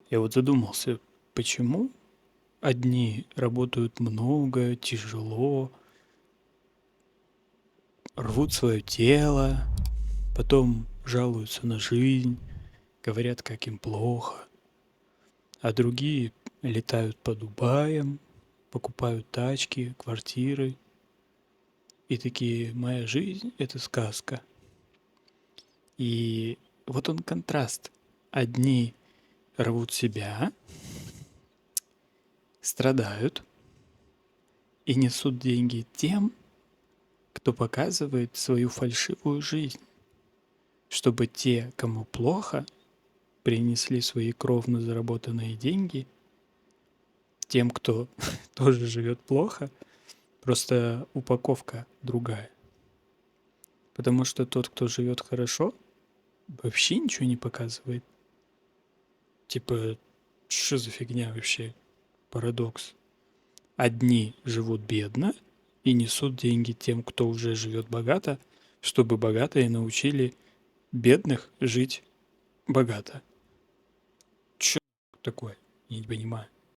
Я вот задумался, почему одни работают много, тяжело, рвут свое тело, потом жалуются на жизнь, говорят, как им плохо, а другие летают по Дубаям, покупают тачки, квартиры и такие: моя жизнь — это сказка. И вот он контраст. Одни рвут себя, страдают и несут деньги тем, кто показывает свою фальшивую жизнь, чтобы те, кому плохо, принесли свои кровно заработанные деньги тем, кто тоже живет плохо, просто упаковка другая. Потому что тот, кто живет хорошо, вообще ничего не показывает. Типа, что за фигня вообще? Парадокс. Одни живут бедно и несут деньги тем, кто уже живет богато, чтобы богатые научили бедных жить богато. Чё такое? Я не понимаю.